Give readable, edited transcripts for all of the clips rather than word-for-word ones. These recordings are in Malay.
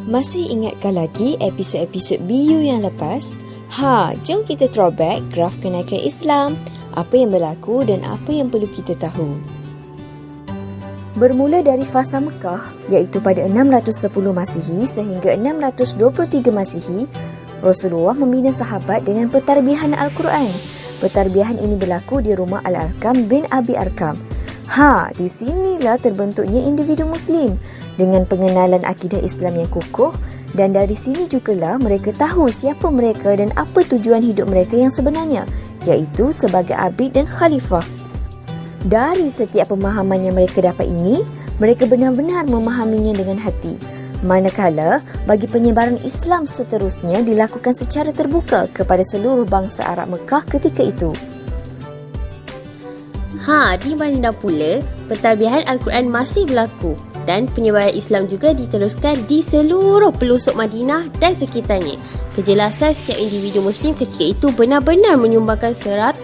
Masih ingatkah lagi episod-episod BU yang lepas? Jom kita throwback graf kenaikan Islam, apa yang berlaku dan apa yang perlu kita tahu. Bermula dari fasa Mekah, iaitu pada 610 Masihi sehingga 623 Masihi, Rasulullah membina sahabat dengan pentarbihan Al-Quran. Pentarbihan ini berlaku di rumah Al-Arkam bin Abi Arkam. Di sinilah terbentuknya individu Muslim dengan pengenalan akidah Islam yang kukuh, dan dari sini jugalah mereka tahu siapa mereka dan apa tujuan hidup mereka yang sebenarnya, iaitu sebagai abid dan khalifah. Dari setiap pemahaman yang mereka dapat ini, mereka benar-benar memahaminya dengan hati. Manakala bagi penyebaran Islam seterusnya dilakukan secara terbuka kepada seluruh bangsa Arab Mekah ketika itu. Di Madinah pula, pentadbiran Al-Quran masih berlaku dan penyebaran Islam juga diteruskan di seluruh pelosok Madinah dan sekitarnya. Kejelasan setiap individu Muslim ketika itu benar-benar menyumbangkan 100%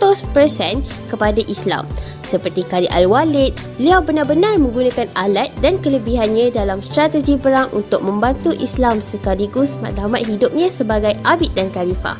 kepada Islam. Seperti Khalid Al-Walid, beliau benar-benar menggunakan alat dan kelebihannya dalam strategi perang untuk membantu Islam sekaligus matlamat hidupnya sebagai abid dan khalifah.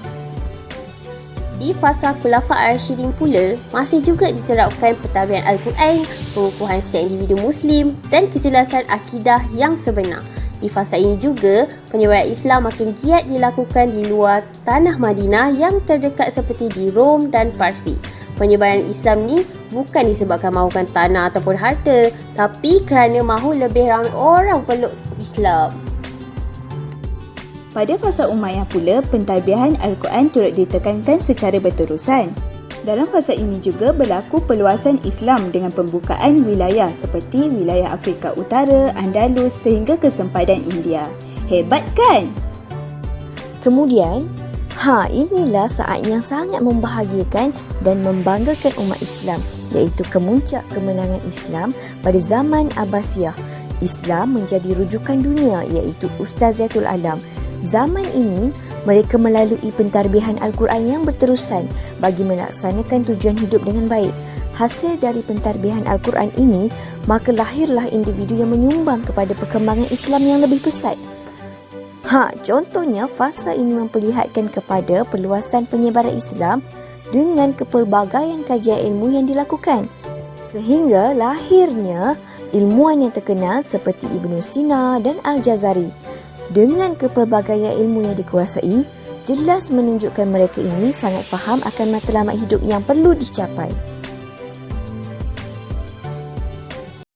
Di fasa Khulafa' Ar-Rasyidin pula, masih juga diterapkan pentadbiran Al-Quran, pengukuhan setiap individu Muslim dan kejelasan akidah yang sebenar. Di fasa ini juga, penyebaran Islam makin giat dilakukan di luar tanah Madinah yang terdekat seperti di Rom dan Parsi. Penyebaran Islam ni bukan disebabkan mahukan tanah ataupun harta, tapi kerana mahu lebih ramai orang peluk Islam. Pada fasa Umayyah pula, pentadbiran Al-Quran turut ditekankan secara berterusan. Dalam fasa ini juga berlaku perluasan Islam dengan pembukaan wilayah seperti wilayah Afrika Utara, Andalus sehingga ke sempadan India. Hebat kan? Kemudian, inilah saat yang sangat membahagiakan dan membanggakan umat Islam, iaitu kemuncak kemenangan Islam pada zaman Abbasiyah. Islam menjadi rujukan dunia, iaitu Ustaziatul Alam. Zaman ini, mereka melalui pentadbiran Al-Quran yang berterusan bagi melaksanakan tujuan hidup dengan baik. Hasil dari pentadbiran Al-Quran ini, maka lahirlah individu yang menyumbang kepada perkembangan Islam yang lebih pesat. Contohnya, fasa ini memperlihatkan kepada perluasan penyebaran Islam dengan kepelbagaian kajian ilmu yang dilakukan. Sehingga lahirnya ilmuwan yang terkenal seperti Ibn Sina dan Al-Jazari. Dengan kepelbagaian ilmu yang dikuasai, jelas menunjukkan mereka ini sangat faham akan matlamat hidup yang perlu dicapai.